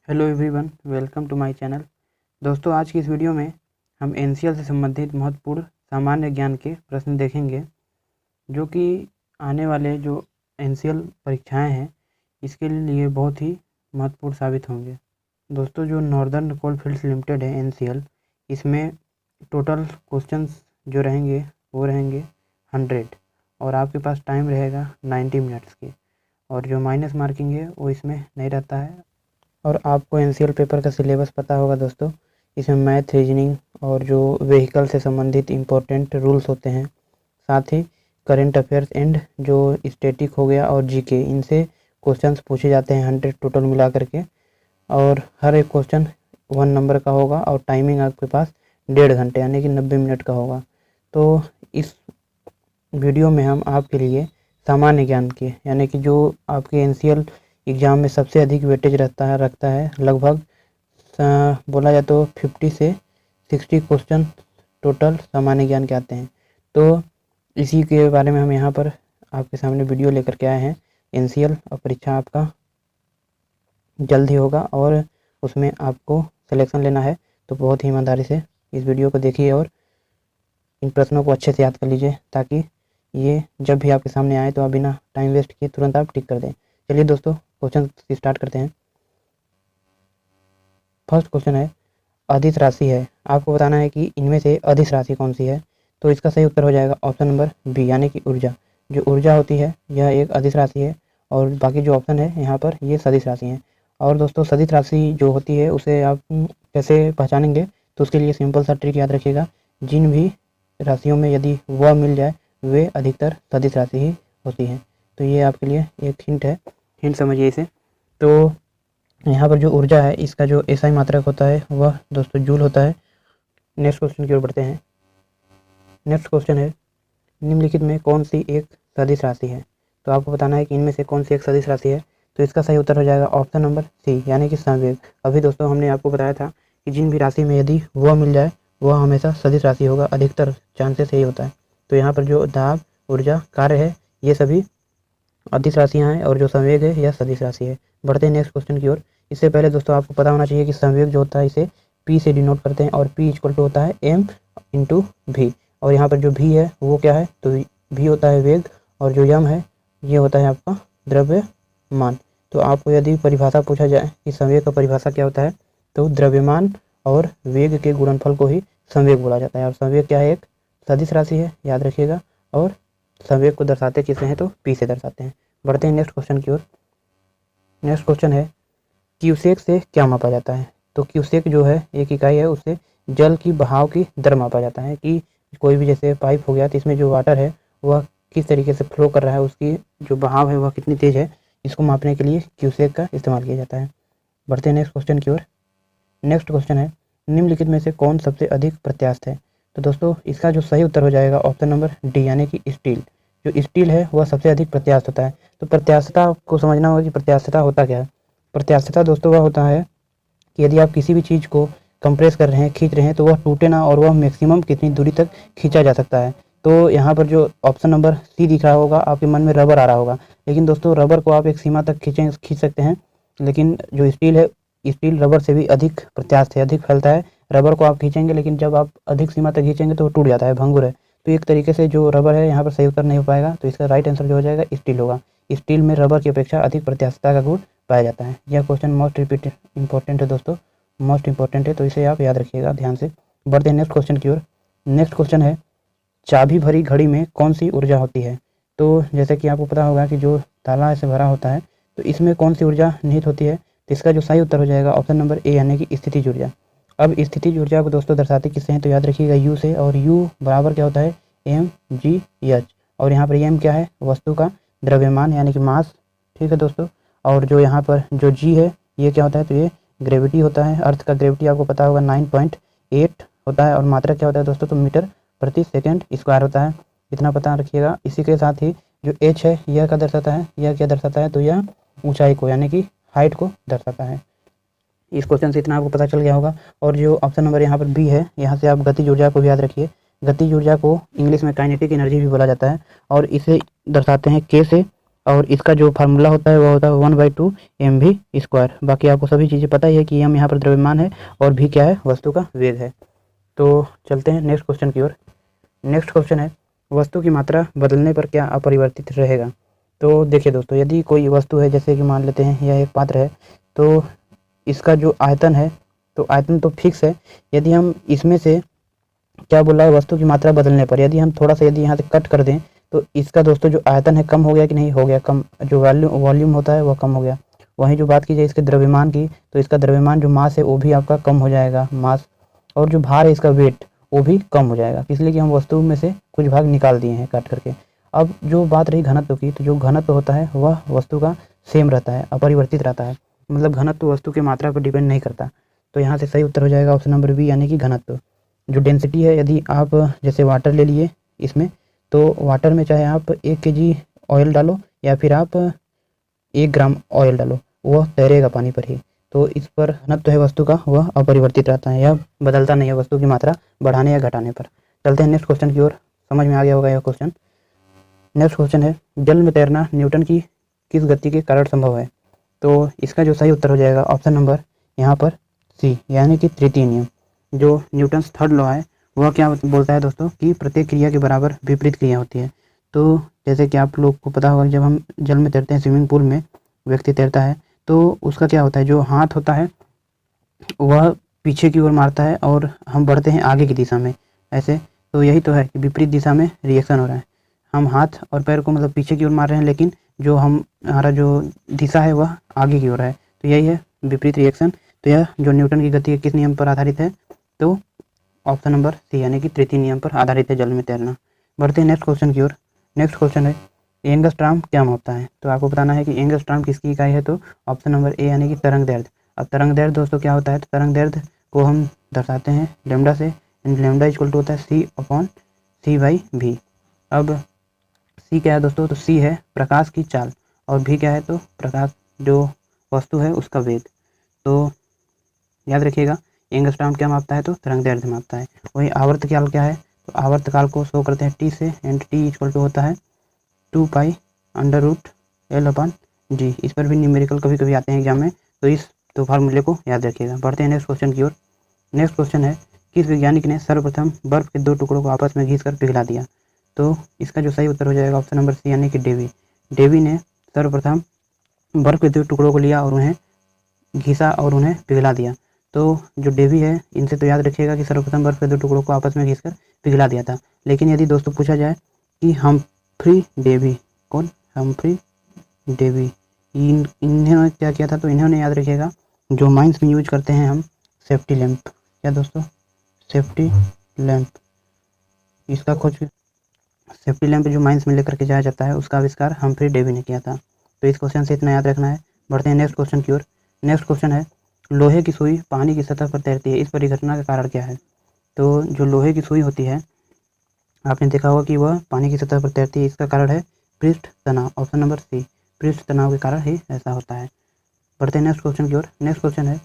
Hello everyone, welcome to my channel. दोस्तों, आज की इस वीडियो में हम एनसीएल से संबंधित महत्वपूर्ण सामान्य ज्ञान के प्रश्न देखेंगे, जो कि आने वाले जो एनसीएल परीक्षाएं हैं इसके लिए बहुत ही महत्वपूर्ण साबित होंगे। दोस्तों, जो नॉर्दर्न कोलफील्ड्स लिमिटेड है एनसीएल, इसमें टोटल क्वेश्चंस जो रहेंगे वो रहेंगे 100 और आपके पास टाइम रहेगा 90 मिनट्स की, और जो माइनस मार्किंग है वो इसमें नहीं रहता है। और आपको एनसीएल पेपर का सिलेबस पता होगा दोस्तों, इसमें मैथ, रीजनिंग और जो व्हीकल से संबंधित इम्पोर्टेंट रूल्स होते हैं, साथ ही करंट अफेयर्स एंड जो स्टैटिक हो गया और जीके, इनसे क्वेश्चंस पूछे जाते हैं 100 टोटल मिला करके। और हर एक क्वेश्चन 1 नंबर का होगा और टाइमिंग आपके पास 1.5 घंटे यानी कि 90 मिनट का होगा। तो इस वीडियो में हम आपके लिए सामान्य ज्ञान के यानी कि जो आपके एनसीएल एग्ज़ाम में सबसे अधिक वेटेज रखता है लगभग बोला जाए तो 50 से 60 क्वेश्चन टोटल सामान्य ज्ञान के आते हैं। तो इसी के बारे में हम यहाँ पर आपके सामने वीडियो लेकर के आए हैं। एनसीएल और परीक्षा आपका जल्द ही होगा और उसमें आपको सिलेक्शन लेना है, तो बहुत ही ईमानदारी से इस वीडियो को देखिए और इन प्रश्नों को अच्छे से याद कर लीजिए, ताकि ये जब भी आपके सामने आए तो आप बिना टाइम वेस्ट किए तुरंत आप टिक कर दें। चलिए दोस्तों, क्वेश्चन स्टार्ट करते हैं। फर्स्ट क्वेश्चन है, अदिश राशि है, आपको बताना है कि इनमें से अदिश राशि कौन सी है। तो इसका सही उत्तर हो जाएगा ऑप्शन नंबर बी, यानी कि ऊर्जा। जो ऊर्जा होती है यह एक अदिश राशि है, और बाकी जो ऑप्शन है यहाँ पर ये सदिश राशि हैं। और दोस्तों, सदिश राशि जो होती है उसे आप कैसे पहचानेंगे, तो उसके लिए सिंपल सा ट्रिक याद रखिएगा। जिन भी राशियों में यदि वह मिल जाए वे अधिकतर सदिश राशि ही होती हैं। तो ये आपके लिए एक हिंट है, हिंट समझिए इसे। तो यहाँ पर जो ऊर्जा है इसका जो एसआई मात्रक होता है वह दोस्तों जूल होता है। नेक्स्ट क्वेश्चन की ओर बढ़ते हैं। नेक्स्ट क्वेश्चन है, निम्नलिखित में कौन सी एक सदिश राशि है। तो आपको बताना है कि इनमें से कौन सी एक सदिश राशि है। तो इसका सही उत्तर हो जाएगा ऑप्शन नंबर सी, यानी कि संवेग। अभी दोस्तों हमने आपको बताया था कि जिन भी राशि में यदि वह मिल जाए वह हमेशा सदिश राशि होगा, अधिकतर चांसेस यही होता है। तो यहाँ पर जो दाब, ऊर्जा, कार्य है ये सभी अदिश राशियाँ हैं, और जो संवेग है यह सदिश राशि है। बढ़ते हैं नेक्स्ट क्वेश्चन की ओर। इससे पहले दोस्तों आपको पता होना चाहिए कि संवेग जो होता है इसे पी से डिनोट करते हैं, और पी इक्वल टू होता है एम इंटू भी। और यहाँ पर जो भी है वो क्या है, तो भी होता है वेग, और जो यम है ये होता है आपका द्रव्यमान। तो आपको यदि परिभाषा पूछा जाए कि संवेग का परिभाषा क्या होता है, तो द्रव्यमान और वेग के गुणनफल को ही संवेग बोला जाता है। और संवेग क्या है, एक सदिश राशि है, याद रखिएगा। और संवेग को दर्शाते किससे हैं, तो पी से दर्शाते हैं। बढ़ते हैं नेक्स्ट क्वेश्चन की ओर। नेक्स्ट क्वेश्चन है, क्यूसेक से क्या मापा जाता है। तो क्यूसेक जो है एक इकाई है, उससे जल की बहाव की दर मापा जाता है कि कोई भी जैसे पाइप हो गया तो इसमें जो वाटर है वह किस तरीके से फ्लो कर रहा है, उसकी जो बहाव है वह कितनी तेज है, इसको मापने के लिए क्यूसेक का इस्तेमाल किया जाता है। बढ़ते हैं नेक्स्ट क्वेश्चन की ओर। नेक्स्ट क्वेश्चन है, निम्नलिखित में से कौन सबसे अधिक प्रत्यास्थ है। तो दोस्तों इसका जो सही उत्तर हो जाएगा ऑप्शन नंबर डी, यानी कि स्टील। जो स्टील है वह सबसे अधिक प्रत्यास्थ होता है। तो प्रत्यास्थता को समझना होगा कि प्रत्यास्थता होता क्या है। प्रत्यास्थता दोस्तों वह होता है कि यदि आप किसी भी चीज़ को कंप्रेस कर रहे हैं, खींच रहे हैं, तो वह टूटे ना, और वह मैक्सिमम कितनी दूरी तक खींचा जा सकता है। तो यहाँ पर जो ऑप्शन नंबर सी दिख रहा होगा आपके मन में रबर आ रहा होगा, लेकिन दोस्तों रबर को आप एक सीमा तक खींच सकते हैं, लेकिन जो स्टील है, स्टील रबर से भी अधिक प्रत्यास्थ है, अधिक फैलता है। रबर को आप खींचेंगे, लेकिन जब आप अधिक सीमा तक खींचेंगे तो वो टूट जाता है, भंगुर है। तो एक तरीके से जो रबर है यहाँ पर सही उत्तर नहीं हो पाएगा, तो इसका राइट आंसर जो हो जाएगा स्टील होगा। स्टील में रबर की अपेक्षा अधिक प्रत्यास्थता का गुण पाया जाता है। यह क्वेश्चन मोस्ट इंपॉर्टेंट है दोस्तों, मोस्ट इंपॉर्टेंट है, तो इसे आप याद रखिएगा ध्यान से। बढ़ते हैं नेक्स्ट क्वेश्चन की ओर। नेक्स्ट क्वेश्चन है, चाबी भरी घड़ी में कौन सी ऊर्जा होती है। तो जैसे कि आपको पता होगा कि जो ताला ऐसे भरा होता है तो इसमें कौन सी ऊर्जा निहित होती है। तो इसका जो सही उत्तर हो जाएगा ऑप्शन नंबर ए, यानी कि स्थितिज ऊर्जा। अब स्थितिज ऊर्जा को दोस्तों दर्शाते किससे हैं, तो याद रखिएगा यू से, और यू बराबर क्या होता है, एम जी एच। और यहाँ पर एम क्या है, वस्तु का द्रव्यमान यानी कि मास, ठीक है दोस्तों। और जो यहाँ पर जो जी है ये क्या होता है, तो ये ग्रेविटी होता है। अर्थ का ग्रेविटी आपको पता होगा 9.8 होता है। और मात्रक क्या होता है दोस्तों, तो मीटर प्रति सेकेंड स्क्वायर होता है, इतना पता रखिएगा। इसी के साथ ही जो एच है यह क्या दर्शाता है, यह क्या दर्शाता है, तो यह ऊंचाई को यानी कि हाइट को दर्शाता है। इस क्वेश्चन से इतना आपको पता चल गया होगा। और जो ऑप्शन नंबर यहाँ पर बी है, यहाँ से आप गतिज ऊर्जा को भी याद रखिए। गतिज ऊर्जा को इंग्लिश में काइनेटिक एनर्जी भी बोला जाता है, और इसे दर्शाते हैं के से, और इसका जो फार्मूला होता है वो होता है 1/2 mv²। बाकी आपको सभी चीज़ें पता ही है कि m यहाँ पर द्रव्यमान है और v क्या है, वस्तु का वेग है। तो चलते हैं नेक्स्ट क्वेश्चन की ओर। नेक्स्ट क्वेश्चन है, वस्तु की मात्रा बदलने पर क्या अपरिवर्तित रहेगा। तो देखिए दोस्तों, यदि कोई वस्तु है, जैसे कि मान लेते हैं यह एक पात्र है, तो इसका जो आयतन है, तो आयतन तो फिक्स है। यदि हम इसमें से क्या बोल रहा है, वस्तु की मात्रा बदलने पर यदि हम थोड़ा सा यदि यहाँ से कट कर दें तो इसका दोस्तों जो आयतन है कम हो गया कि नहीं हो गया, कम। जो वॉल्यूम होता है वह कम हो गया। वहीं जो बात की जाए इसके द्रव्यमान की, तो इसका द्रव्यमान जो मास है वो भी आपका कम हो जाएगा, मास। और जो भार है इसका वेट वो भी कम हो जाएगा, इसलिए कि हम वस्तु में से कुछ भाग निकाल दिए हैं काट करके। अब जो बात रही घनत्व की, तो जो घनत्व होता है वह वस्तु का सेम रहता है, अपरिवर्तित रहता है। मतलब घनत्व वस्तु की मात्रा पर डिपेंड नहीं करता। तो यहाँ से सही उत्तर हो जाएगा ऑप्शन नंबर बी, यानी कि घनत्व। जो डेंसिटी है, यदि आप जैसे वाटर ले लिए इसमें, तो वाटर में चाहे आप 1 kg ऑयल डालो या फिर आप 1 ग्राम ऑयल डालो, वह तैरेगा पानी पर ही। तो इस पर घनत्व है वस्तु का वह अपरिवर्तित रहता है, यह बदलता नहीं है वस्तु की मात्रा बढ़ाने या घटाने पर। चलते हैं नेक्स्ट क्वेश्चन की ओर। समझ में आ गया होगा यह क्वेश्चन। नेक्स्ट क्वेश्चन है, जल में तैरना न्यूटन की किस गति के कारण संभव है। तो इसका जो सही उत्तर हो जाएगा ऑप्शन नंबर यहाँ पर सी, यानी कि तृतीय नियम। जो न्यूटन्स थर्ड लॉ है वह क्या बोलता है दोस्तों, कि प्रत्येक क्रिया के बराबर विपरीत क्रिया होती है। तो जैसे कि आप लोग को पता होगा, जब हम जल में तैरते हैं, स्विमिंग पूल में व्यक्ति तैरता है, तो उसका क्या होता है, जो हाथ होता है वह पीछे की ओर मारता है और हम बढ़ते हैं आगे की दिशा में, ऐसे। तो यही तो है कि विपरीत दिशा में रिएक्शन हो रहा है। हम हाथ और पैर को मतलब पीछे की ओर मार रहे हैं, लेकिन जो हमारा जो दिशा है वह आगे की ओर है। तो यही है विपरीत रिएक्शन। तो यह जो न्यूटन की गति है किस नियम पर आधारित है, तो ऑप्शन नंबर सी, यानी कि तृतीय नियम पर आधारित है जल में तैरना। बढ़ते हैं नेक्स्ट क्वेश्चन की ओर। नेक्स्ट क्वेश्चन है, एंगस्ट्रॉम क्या मापता है। तो आपको बताना है कि एंगस्ट्रॉम किसकी इकाई है, तो ऑप्शन नंबर ए, यानी कि तरंग दैर्ध्य। अब तरंग दैर्ध्य दोस्तों क्या होता है, तो तरंग दैर्ध्य को हम दर्शाते हैं लैम्डा से। लैम्डा इक्वल टू होता है C/C/v। अब सी क्या है दोस्तों, तो सी है प्रकाश की चाल, और भी क्या है, तो प्रकाश जो वस्तु है उसका वेग। तो याद रखिएगा, एंगस्ट्रॉम क्या मापता है, तो तरंग दैर्ध्य मापता है। वही आवर्त काल क्या है, तो आवर्त काल को शो करते हैं टी से, एंड टी इक्वल टू होता है 2π√L/d। इस पर भी न्यूमेरिकल कभी कभी आते हैं एग्जाम में, तो इस फार्मूले को याद रखिएगा। बढ़ते हैं नेक्स्ट क्वेश्चन की ओर। नेक्स्ट क्वेश्चन है, किस वैज्ञानिक ने सर्वप्रथम बर्फ के 2 टुकड़ों को आपस में घिसकर पिघला दिया। तो इसका जो सही उत्तर हो जाएगा ऑप्शन नंबर सी, यानी कि डेवी। डेवी ने सर्वप्रथम बर्फ के 2 टुकड़ों को लिया और उन्हें घिसा और उन्हें पिघला दिया। तो जो डेवी है, इनसे तो याद रखिएगा कि सर्वप्रथम बर्फ के 2 टुकड़ों को आपस में घिसकर पिघला दिया था। लेकिन यदि दोस्तों पूछा जाए कि हम्फ्री डेवी, कौन, हम्फ्री डेवी, इन्होंने क्या किया था, तो इन्होंने याद रखिएगा जो माइंस में यूज करते हैं हम सेफ्टी लैंप, क्या दोस्तों, सेफ्टी लैंप, इसका खोज सेफ्टी लैंप जो माइंस में लेकर के जाया जाता है उसका आविष्कार हम्फ्री डेवी ने किया था। तो इस क्वेश्चन से इतना याद रखना है। बढ़ते हैं नेक्स्ट क्वेश्चन की ओर। नेक्स्ट क्वेश्चन है, लोहे की सुई पानी की सतह पर तैरती है, इस परिघटना का कारण क्या है। तो जो लोहे की सुई होती है, आपने देखा होगा कि वह पानी की सतह पर तैरती है, इसका कारण है पृष्ठ तनाव। ऑप्शन नंबर सी, पृष्ठ तनाव के कारण ही ऐसा होता है। बढ़ते हैं नेक्स्ट क्वेश्चन की ओर। नेक्स्ट क्वेश्चन है,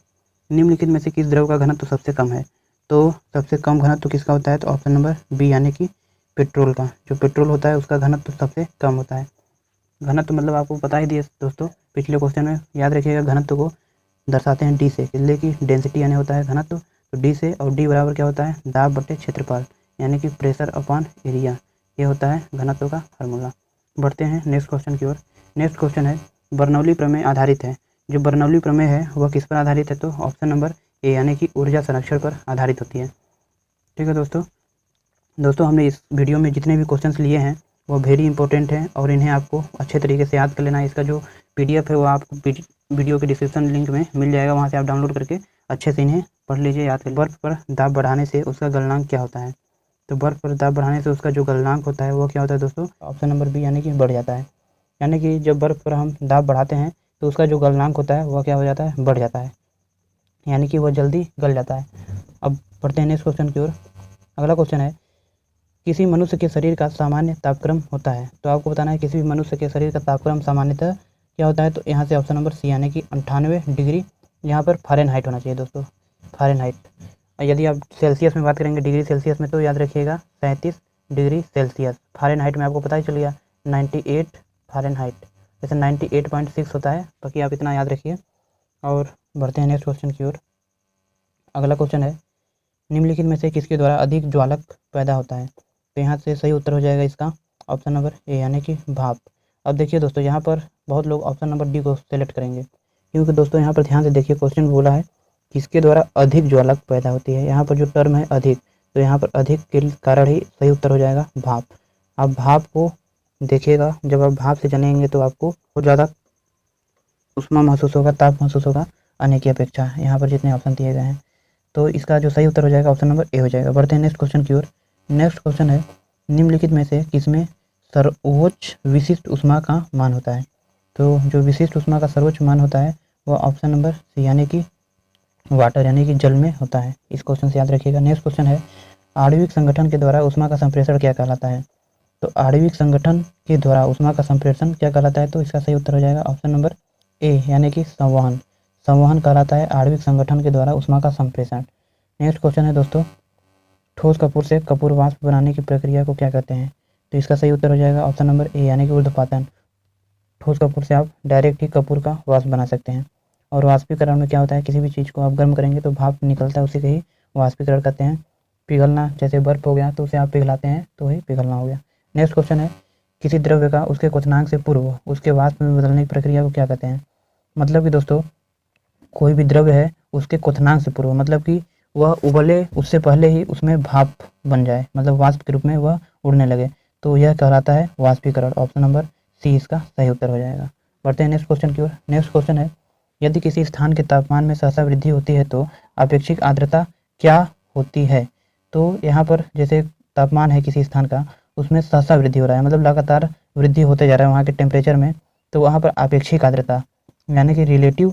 निम्नलिखित में से किस द्रव का घनत्व सबसे कम है। तो सबसे कम घनत्व किसका होता है, तो ऑप्शन नंबर बी, यानी कि पेट्रोल का। जो पेट्रोल होता है उसका घनत्व सबसे कम होता है। घनत्व मतलब आपको पता ही दिया दोस्तों पिछले क्वेश्चन में, याद रखिएगा घनत्व को दर्शाते हैं डी से, इसलिए कि डेंसिटी यानी होता है घनत्व, तो डी से, और डी बराबर क्या होता है, दाब बटे क्षेत्रफल, यानी कि प्रेशर अपॉन एरिया, ये होता है घनत्व का फार्मूला। बढ़ते हैं नेक्स्ट क्वेश्चन की ओर। नेक्स्ट क्वेश्चन है, बर्नौली प्रमेय आधारित है। जो बर्नौली प्रमेय है वह किस पर आधारित है, तो ऑप्शन नंबर ए, यानी कि ऊर्जा संरक्षण पर आधारित होती है। ठीक है दोस्तों हमने इस वीडियो में जितने भी क्वेश्चंस लिए हैं वो वेरी इंपॉर्टेंट हैं, और इन्हें आपको अच्छे तरीके से याद कर लेना है। इसका जो PDF है वो आपको वीडियो के डिस्क्रिप्शन लिंक में मिल जाएगा, वहाँ से आप डाउनलोड करके अच्छे से इन्हें पढ़ लीजिए, याद कर। बर्फ़ पर दाब बढ़ाने से उसका गलनांक क्या होता है, तो बर्फ़ पर दाब बढ़ाने से उसका जो गलनांक होता है वो क्या होता है दोस्तों, ऑप्शन नंबर बी, यानी कि बढ़ जाता है। यानी कि जब बर्फ़ पर हम दाब बढ़ाते हैं तो उसका जो गलनांक होता है वह क्या हो जाता है, बढ़ जाता है, यानी कि वह जल्दी गल जाता है। अब बढ़ते हैं नेक्स्ट क्वेश्चन की ओर। अगला क्वेश्चन है, किसी मनुष्य के शरीर का सामान्य तापक्रम होता है। तो आपको बताना है किसी भी मनुष्य के शरीर का तापक्रम सामान्यतः क्या होता है, तो यहाँ से ऑप्शन नंबर सी, यानी कि 98 डिग्री, यहाँ पर फ़ारेनहाइट होना चाहिए दोस्तों, फ़ारेनहाइट। यदि आप सेल्सियस में बात करेंगे डिग्री सेल्सियस में, तो याद रखिएगा 37 डिग्री सेल्सियस। फ़ारेनहाइट में आपको पता ही चल गया 98 फ़ारेनहाइट। जैसे 98.6 होता है, बाकी आप इतना याद रखिए। और बढ़ते हैं नेक्स्ट क्वेश्चन की ओर। अगला क्वेश्चन है, निम्नलिखित में से किसके द्वारा अधिक ज्वालक पैदा होता है? तो यहाँ से सही उत्तर हो जाएगा इसका ऑप्शन नंबर ए यानी कि भाप। अब देखिए दोस्तों, यहाँ पर बहुत लोग ऑप्शन नंबर डी को सेलेक्ट करेंगे, क्योंकि दोस्तों यहाँ पर ध्यान से देखिए, क्वेश्चन बोला है किसके द्वारा अधिक ज्वालक पैदा होती है। यहाँ पर जो टर्म है अधिक, तो यहाँ पर अधिक के कारण ही सही उत्तर हो जाएगा भाप। आप भाप को देखिएगा, जब आप भाप से जलेंगे तो आपको बहुत ज़्यादा उष्मा महसूस होगा, ताप महसूस होगा अन्य की अपेक्षा। यहाँ पर जितने ऑप्शन दिए गए हैं, तो इसका जो सही उत्तर हो जाएगा ऑप्शन नंबर ए हो जाएगा। बढ़ते हैं नेक्स्ट क्वेश्चन की ओर। नेक्स्ट क्वेश्चन है, निम्नलिखित में से किसमें सर्वोच्च विशिष्ट ऊष्मा का मान होता है? तो जो विशिष्ट ऊष्मा का सर्वोच्च मान होता है वह ऑप्शन नंबर सी यानी कि वाटर यानी कि जल में होता है। इस क्वेश्चन से याद रखिएगा। नेक्स्ट क्वेश्चन है, आणविक संगठन के द्वारा ऊष्मा का संप्रेषण क्या कहलाता है? तो आणविक संगठन के द्वारा ऊष्मा का संप्रेषण क्या कहलाता है? तो इसका सही उत्तर हो जाएगा ऑप्शन नंबर ए यानी कि संवहन। संवहन कहलाता है आणविक संगठन के द्वारा ऊष्मा का संप्रेषण। नेक्स्ट क्वेश्चन है दोस्तों, ठोस कपूर से कपूर वाष्प बनाने की प्रक्रिया को क्या कहते हैं? तो इसका सही उत्तर हो जाएगा ऑप्शन नंबर ए यानी कि ऊर्ध्वपातन। ठोस कपूर से आप डायरेक्ट ही कपूर का वाष्प बना सकते हैं। और वाष्पीकरण में क्या होता है, किसी भी चीज़ को आप गर्म करेंगे तो भाप निकलता है, उसी के ही वाष्पीकरण कहते हैं। पिघलना, जैसे बर्फ हो गया तो उसे आप पिघलाते हैं तो वही पिघलना हो गया। नेक्स्ट क्वेश्चन है, किसी द्रव्य का उसके क्वथनांक से पूर्व उसके वाष्प में बदलने की प्रक्रिया को क्या कहते हैं? मतलब कि दोस्तों, कोई भी द्रव्य है उसके क्वथनांक से पूर्व, मतलब कि वह उबले उससे पहले ही उसमें भाप बन जाए, मतलब वाष्प के रूप में वह उड़ने लगे, तो यह कहलाता है वाष्पीकरण। ऑप्शन नंबर सी इसका सही उत्तर हो जाएगा। बढ़ते हैं नेक्स्ट क्वेश्चन की ओर। नेक्स्ट क्वेश्चन है, यदि किसी स्थान के तापमान में सहसा वृद्धि होती है तो अपेक्षित आर्द्रता क्या होती है? तो यहाँ पर जैसे तापमान है किसी स्थान का, उसमें सहसा वृद्धि हो रहा है, मतलब लगातार वृद्धि होते जा रहा है वहाँ के टेम्परेचर में, तो वहाँ पर अपेक्षिक आर्द्रता यानी कि रिलेटिव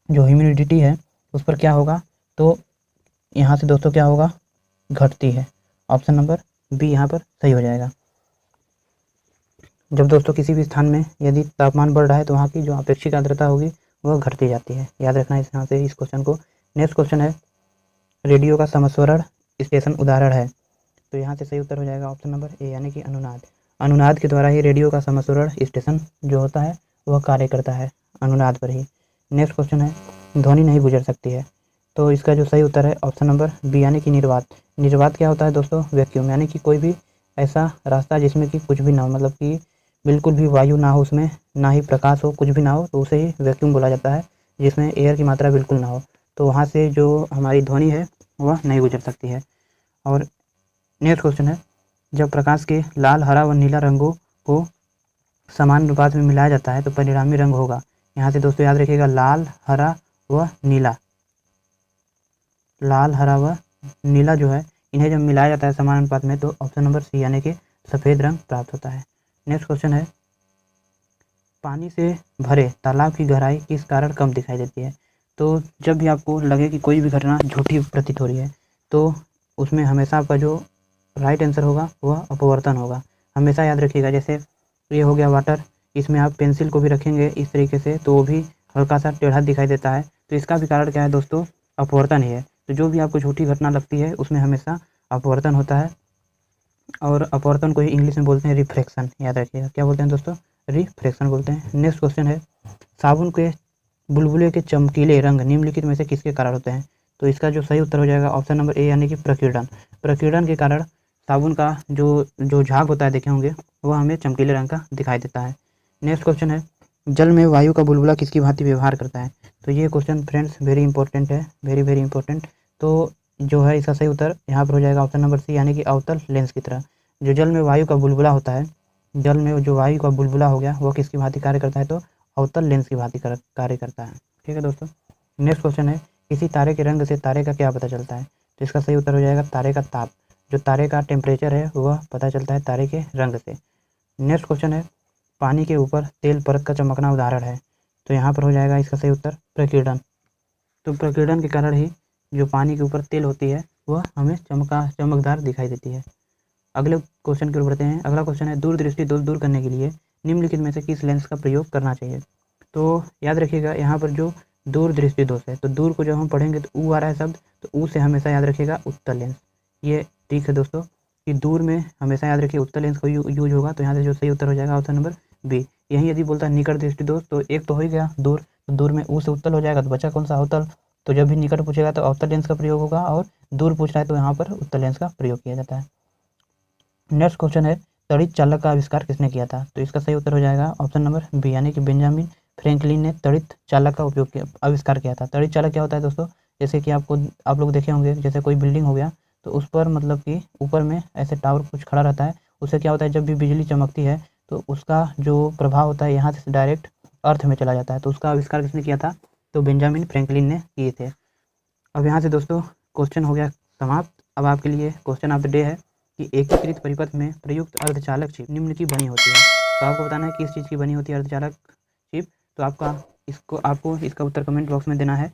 जो ह्यूमिडिटी है उस पर क्या होगा? तो यहाँ से दोस्तों क्या होगा, घटती है। ऑप्शन नंबर बी यहाँ पर सही हो जाएगा। जब दोस्तों किसी भी स्थान में यदि तापमान बढ़ रहा है तो वहाँ की जो अपेक्षित आर्द्रता होगी वह घटती जाती है। याद रखना है यहाँ से इस क्वेश्चन को। नेक्स्ट क्वेश्चन है, रेडियो का समस्वरण स्टेशन उदाहरण है? तो यहाँ से सही उत्तर हो जाएगा ऑप्शन नंबर ए यानी कि अनुनाद। अनुनाद के द्वारा ही रेडियो का समस्वरण स्टेशन जो होता है वह कार्य करता है, अनुनाद पर ही। नेक्स्ट क्वेश्चन है, ध्वनि नहीं गुजर सकती है? तो इसका जो सही उत्तर है ऑप्शन नंबर बी यानी कि निर्वात। निर्वात क्या होता है दोस्तों? वैक्यूम, यानी कि कोई भी ऐसा रास्ता जिसमें कि कुछ भी ना हो, मतलब कि बिल्कुल भी वायु ना हो उसमें, ना ही प्रकाश हो, कुछ भी ना हो, तो उसे ही वैक्यूम बोला जाता है, जिसमें एयर की मात्रा बिल्कुल ना हो। तो वहाँ से जो हमारी ध्वनि है वह नहीं गुजर सकती है। और नेक्स्ट क्वेश्चन है, जब प्रकाश के लाल, हरा व नीला रंगों को समान अनुपात में मिलाया जाता है तो परिणामी रंग होगा? यहाँ से दोस्तों याद रखिएगा, लाल, हरा व नीला। लाल, हरा व नीला जो है, इन्हें जब मिलाया जाता है समान अनुपात में तो ऑप्शन नंबर सी यानी कि सफ़ेद रंग प्राप्त होता है। नेक्स्ट क्वेश्चन है, पानी से भरे तालाब की गहराई किस कारण कम दिखाई देती है? तो जब भी आपको लगे कि कोई भी घटना झूठी प्रतीत हो रही है तो उसमें हमेशा आपका जो राइट आंसर होगा वह अपवर्तन होगा। हमेशा याद रखिएगा, जैसे ये हो गया वाटर, इसमें आप पेंसिल को भी रखेंगे इस तरीके से तो वो भी हल्का सा टेढ़ा दिखाई देता है, तो इसका भी कारण क्या है दोस्तों? अपवर्तन ही है। तो जो भी आपको झूठी घटना लगती है उसमें हमेशा अपवर्तन होता है, और अपवर्तन को ही इंग्लिश में बोलते हैं रिफ्रैक्शन। याद रखिएगा, क्या बोलते हैं दोस्तों? रिफ्रैक्शन बोलते हैं। नेक्स्ट क्वेश्चन है, साबुन के बुलबुले के चमकीले रंग निम्नलिखित में से किसके कारण होते हैं? तो इसका जो सही उत्तर हो जाएगा ऑप्शन नंबर ए यानी कि प्रकीर्णन। प्रकीर्णन के कारण साबुन का जो झाग होता है देखे होंगे वह हमें चमकीले रंग का दिखाई देता है। नेक्स्ट क्वेश्चन है, जल में वायु का बुलबुला किसकी भांति व्यवहार करता है? तो ये क्वेश्चन फ्रेंड्स वेरी इंपॉर्टेंट है, वेरी वेरी इंपॉर्टेंट। तो जो है इसका सही उत्तर यहाँ पर हो जाएगा ऑप्शन नंबर सी यानी कि अवतल लेंस की तरह। जो जल में वायु का बुलबुला होता है, जल में जो वायु का बुलबुला हो गया वो किसकी भांति कार्य करता है? तो अवतल लेंस की भांति कार्य करता है। ठीक है दोस्तों। नेक्स्ट क्वेश्चन है, किसी तारे के रंग से तारे का क्या पता चलता है? तो इसका सही उत्तर हो जाएगा तारे का ताप। जो तारे का टेम्परेचर है वह पता चलता है तारे के रंग से। नेक्स्ट क्वेश्चन है, पानी के ऊपर तेल परत का चमकना उदाहरण है? तो यहाँ पर हो जाएगा इसका सही उत्तर प्रकीर्णन। तो प्रकीर्णन के कारण ही जो पानी के ऊपर तेल होती है वह हमें चमकदार दिखाई देती है। अगले क्वेश्चन की ओर बढ़ते हैं। अगला क्वेश्चन है, दूरदृष्टि दोष दूर करने के लिए निम्नलिखित में से किस लेंस का प्रयोग करना चाहिए? तो याद रखिएगा, यहाँ पर जो दूरदृष्टि दोष है, तो दूर को जब हम पढ़ेंगे तो ऊ आ रहा है शब्द, तो ऊ से हमेशा याद रखिएगा उत्तल लेंस। ये ठीक है दोस्तों कि दूर में हमेशा याद रखिए उत्तल लेंस को यूज होगा, तो यहाँ से जो सही उत्तर हो जाएगा ऑप्शन नंबर बी यही यदि बोलता है निकट दृष्टि दोष, तो एक तो हो ही गया दूर, तो दूर में ऊ से उत्तल हो जाएगा, तो बचा कौन सा अवतल। तो जब भी निकट पूछेगा तो अवतल लेंस का प्रयोग होगा, और दूर पूछ रहा है तो यहाँ पर उत्तल लेंस का प्रयोग किया जाता है। नेक्स्ट क्वेश्चन है तड़ित चालक का आविष्कार किसने किया था। तो इसका सही उत्तर हो जाएगा ऑप्शन नंबर बी, यानी कि बेंजामिन फ्रैंकलिन ने तड़ित चालक का उपयोग किया, आविष्कार किया था। तड़ित चालक क्या होता है दोस्तों, जैसे कि आप लोग देखे होंगे, जैसे कोई बिल्डिंग हो गया तो उस पर मतलब कि ऊपर में ऐसे टावर कुछ खड़ा रहता है, उससे क्या होता है जब भी बिजली चमकती है तो उसका जो प्रभाव होता है यहाँ से डायरेक्ट अर्थ में चला जाता है। तो उसका आविष्कार किसने किया था, तो बेंजामिन फ्रैंकलिन ने किए थे। अब यहाँ से दोस्तों क्वेश्चन हो गया समाप्त। अब आपके लिए क्वेश्चन ऑफ द डे है कि एकीकृत परिपथ में प्रयुक्त अर्धचालक चिप निम्न की बनी होती है। तो आपको बताना है किस चीज़ की बनी होती है अर्धचालक चिप। तो आपको इसका उत्तर कमेंट बॉक्स में देना है।